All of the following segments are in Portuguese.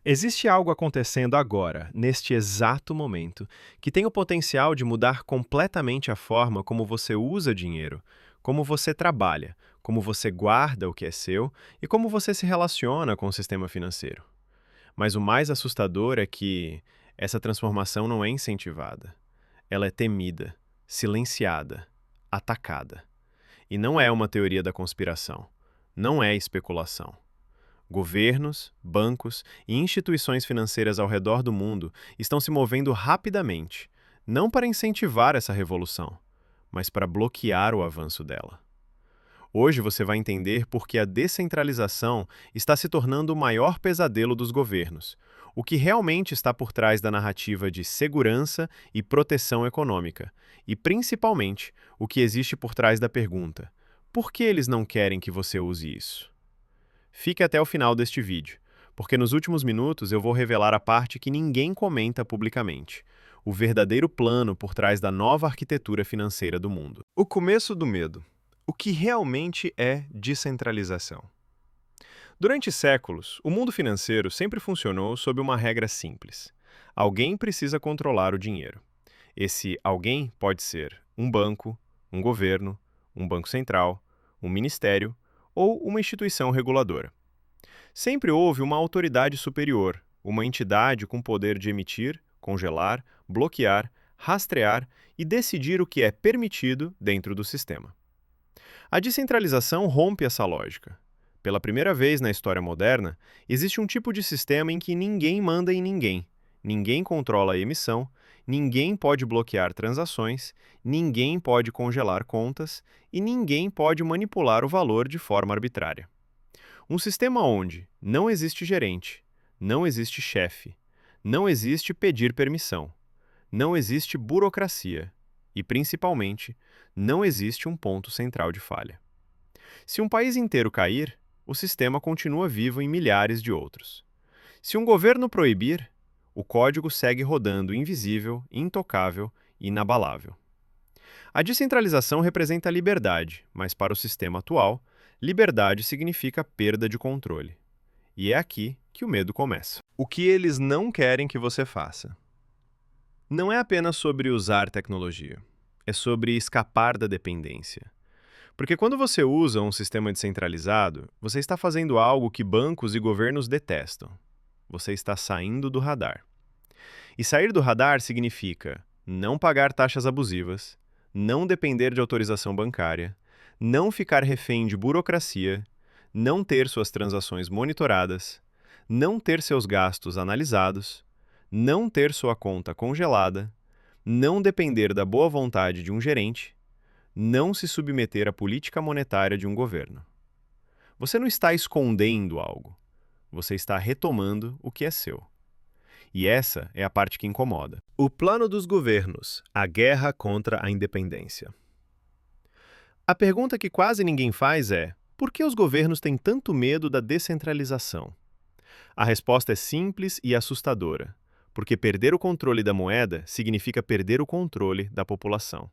Existe algo acontecendo agora, neste exato momento, que tem o potencial de mudar completamente a forma como você usa dinheiro, como você trabalha, como você guarda o que é seu e como você se relaciona com o sistema financeiro. Mas o mais assustador é que essa transformação não é incentivada. Ela é temida, silenciada, atacada. E não é uma teoria da conspiração. Não é especulação. Governos, bancos e instituições financeiras ao redor do mundo estão se movendo rapidamente, não para incentivar essa revolução, mas para bloquear o avanço dela. Hoje você vai entender por que a descentralização está se tornando o maior pesadelo dos governos, o que realmente está por trás da narrativa de segurança e proteção econômica, e principalmente o que existe por trás da pergunta: por que eles não querem que você use isso? Fique até o final deste vídeo, porque nos últimos minutos eu vou revelar a parte que ninguém comenta publicamente, o verdadeiro plano por trás da nova arquitetura financeira do mundo. O começo do medo. O que realmente é descentralização? Durante séculos, o mundo financeiro sempre funcionou sob uma regra simples. Alguém precisa controlar o dinheiro. Esse alguém pode ser um banco, um governo, um banco central, um ministério ou uma instituição reguladora. Sempre houve uma autoridade superior, uma entidade com poder de emitir, congelar, bloquear, rastrear e decidir o que é permitido dentro do sistema. A descentralização rompe essa lógica. Pela primeira vez na história moderna, existe um tipo de sistema em que ninguém manda em ninguém, ninguém controla a emissão, ninguém pode bloquear transações, ninguém pode congelar contas e ninguém pode manipular o valor de forma arbitrária. Um sistema onde não existe gerente, não existe chefe, não existe pedir permissão, não existe burocracia e, principalmente, não existe um ponto central de falha. Se um país inteiro cair, o sistema continua vivo em milhares de outros. Se um governo proibir, o código segue rodando invisível, intocável e inabalável. A descentralização representa a liberdade, mas para o sistema atual, liberdade significa perda de controle. E é aqui que o medo começa. O que eles não querem que você faça? Não é apenas sobre usar tecnologia, é sobre escapar da dependência. Porque quando você usa um sistema descentralizado, você está fazendo algo que bancos e governos detestam. Você está saindo do radar. E sair do radar significa não pagar taxas abusivas, não depender de autorização bancária, não ficar refém de burocracia, não ter suas transações monitoradas, não ter seus gastos analisados, não ter sua conta congelada, não depender da boa vontade de um gerente, não se submeter à política monetária de um governo. Você não está escondendo algo, você está retomando o que é seu. E essa é a parte que incomoda. O plano dos governos, a guerra contra a independência. A pergunta que quase ninguém faz é: por que os governos têm tanto medo da descentralização? A resposta é simples e assustadora, porque perder o controle da moeda significa perder o controle da população.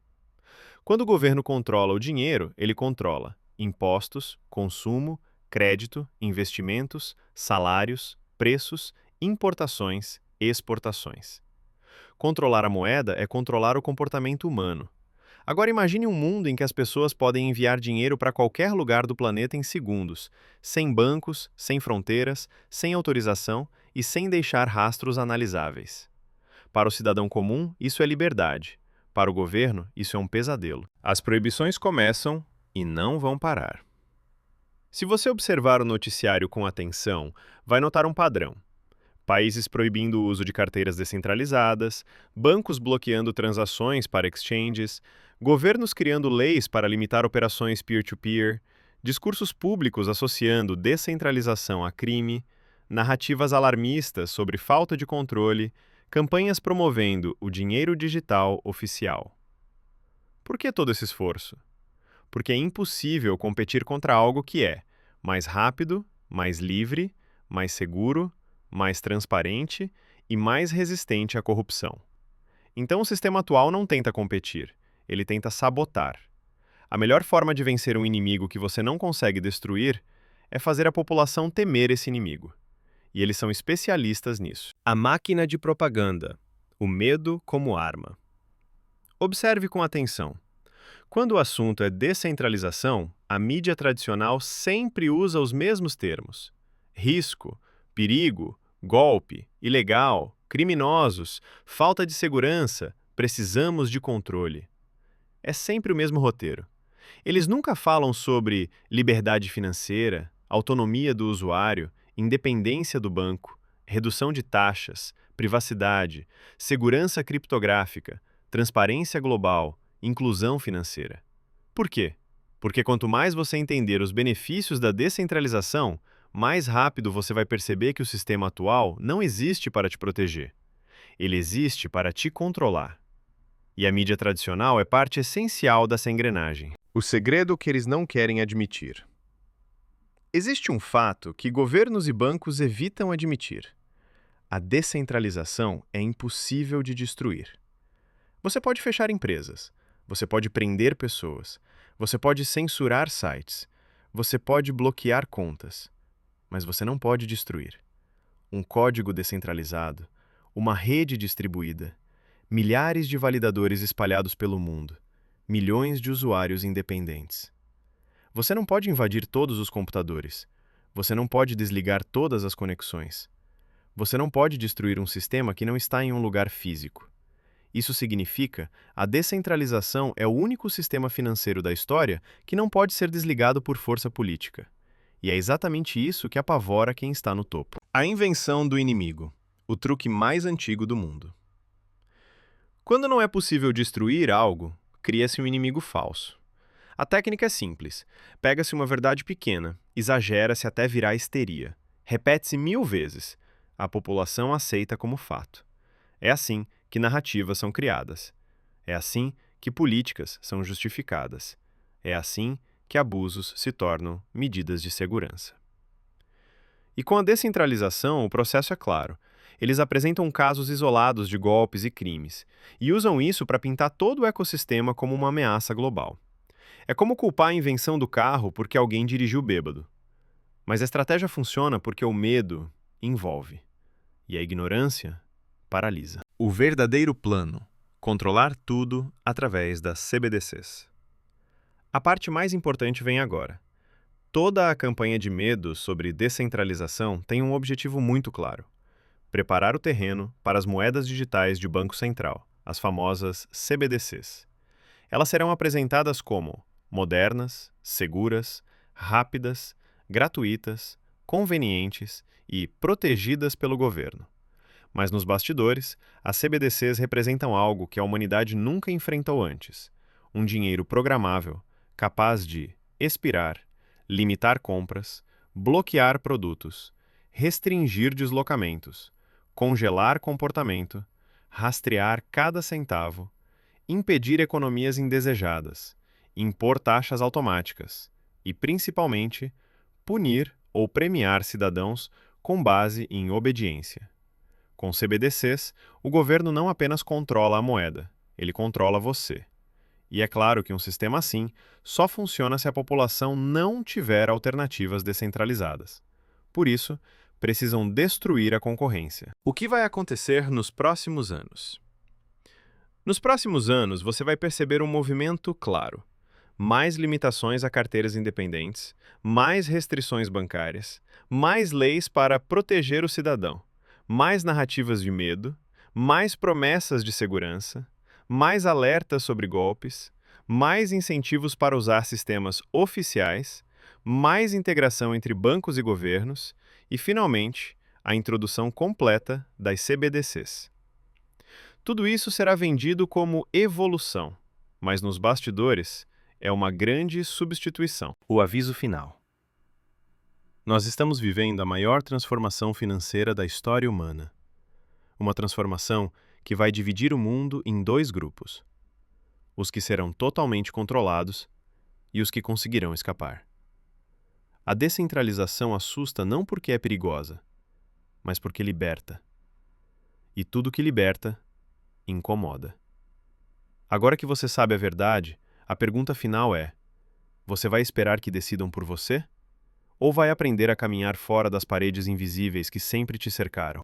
Quando o governo controla o dinheiro, ele controla impostos, consumo, crédito, investimentos, salários, preços, importações, exportações. Controlar a moeda é controlar o comportamento humano. Agora imagine um mundo em que as pessoas podem enviar dinheiro para qualquer lugar do planeta em segundos, sem bancos, sem fronteiras, sem autorização e sem deixar rastros analisáveis. Para o cidadão comum, isso é liberdade. Para o governo, isso é um pesadelo. As proibições começam e não vão parar. Se você observar o noticiário com atenção, vai notar um padrão. Países proibindo o uso de carteiras descentralizadas, bancos bloqueando transações para exchanges, governos criando leis para limitar operações peer-to-peer, discursos públicos associando descentralização a crime, narrativas alarmistas sobre falta de controle, campanhas promovendo o dinheiro digital oficial. Por que todo esse esforço? Porque é impossível competir contra algo que é mais rápido, mais livre, mais seguro, mais transparente e mais resistente à corrupção. Então o sistema atual não tenta competir, ele tenta sabotar. A melhor forma de vencer um inimigo que você não consegue destruir é fazer a população temer esse inimigo. e eles são especialistas nisso. A máquina de propaganda, o medo como arma. Observe com atenção. Quando o assunto é descentralização, a mídia tradicional sempre usa os mesmos termos: risco, perigo, golpe, ilegal, criminosos, falta de segurança, precisamos de controle. É sempre o mesmo roteiro. Eles nunca falam sobre liberdade financeira, autonomia do usuário, independência do banco, redução de taxas, privacidade, segurança criptográfica, transparência global, inclusão financeira. Por quê? Porque quanto mais você entender os benefícios da descentralização, mais rápido você vai perceber que o sistema atual não existe para te proteger. Ele existe para te controlar. E a mídia tradicional é parte essencial dessa engrenagem. O segredo que eles não querem admitir. Existe um fato que governos e bancos evitam admitir. A descentralização é impossível de destruir. Você pode fechar empresas, você pode prender pessoas, você pode censurar sites, você pode bloquear contas, mas você não pode destruir. Um código descentralizado, uma rede distribuída, milhares de validadores espalhados pelo mundo, milhões de usuários independentes. Você não pode invadir todos os computadores. Você não pode desligar todas as conexões. Você não pode destruir um sistema que não está em um lugar físico. Isso significa a descentralização é o único sistema financeiro da história que não pode ser desligado por força política. E é exatamente isso que apavora quem está no topo. A invenção do inimigo, o truque mais antigo do mundo. Quando não é possível destruir algo, cria-se um inimigo falso. A técnica é simples. Pega-se uma verdade pequena, exagera-se até virar histeria. Repete-se 1000 vezes. A população aceita como fato. É assim que narrativas são criadas. É assim que políticas são justificadas. É assim que abusos se tornam medidas de segurança. E com a descentralização, o processo é claro. Eles apresentam casos isolados de golpes e crimes, e usam isso para pintar todo o ecossistema como uma ameaça global. É como culpar a invenção do carro porque alguém dirigiu bêbado. Mas a estratégia funciona porque o medo envolve, e a ignorância paralisa. O verdadeiro plano: controlar tudo através das CBDCs. A parte mais importante vem agora. Toda a campanha de medo sobre descentralização tem um objetivo muito claro: preparar o terreno para as moedas digitais de Banco Central, as famosas CBDCs. Elas serão apresentadas como modernas, seguras, rápidas, gratuitas, convenientes e protegidas pelo governo. Mas nos bastidores, as CBDCs representam algo que a humanidade nunca enfrentou antes: um dinheiro programável, capaz de expirar, limitar compras, bloquear produtos, restringir deslocamentos, congelar comportamento, rastrear cada centavo, impedir economias indesejadas, impor taxas automáticas e, principalmente, punir ou premiar cidadãos com base em obediência. Com CBDCs, o governo não apenas controla a moeda, ele controla você. E é claro que um sistema assim só funciona se a população não tiver alternativas descentralizadas. Por isso, precisam destruir a concorrência. O que vai acontecer nos próximos anos? Nos próximos anos, você vai perceber um movimento claro: mais limitações a carteiras independentes, mais restrições bancárias, mais leis para proteger o cidadão, mais narrativas de medo, mais promessas de segurança, mais alertas sobre golpes, mais incentivos para usar sistemas oficiais, mais integração entre bancos e governos e, finalmente, a introdução completa das CBDCs. Tudo isso será vendido como evolução, mas nos bastidores é uma grande substituição. O aviso final. Nós estamos vivendo a maior transformação financeira da história humana. Uma transformação que vai dividir o mundo em 2 grupos: os que serão totalmente controlados e os que conseguirão escapar. A descentralização assusta não porque é perigosa, mas porque liberta. E tudo que liberta, incomoda. Agora que você sabe a verdade, a pergunta final é: você vai esperar que decidam por você? ou vai aprender a caminhar fora das paredes invisíveis que sempre te cercaram?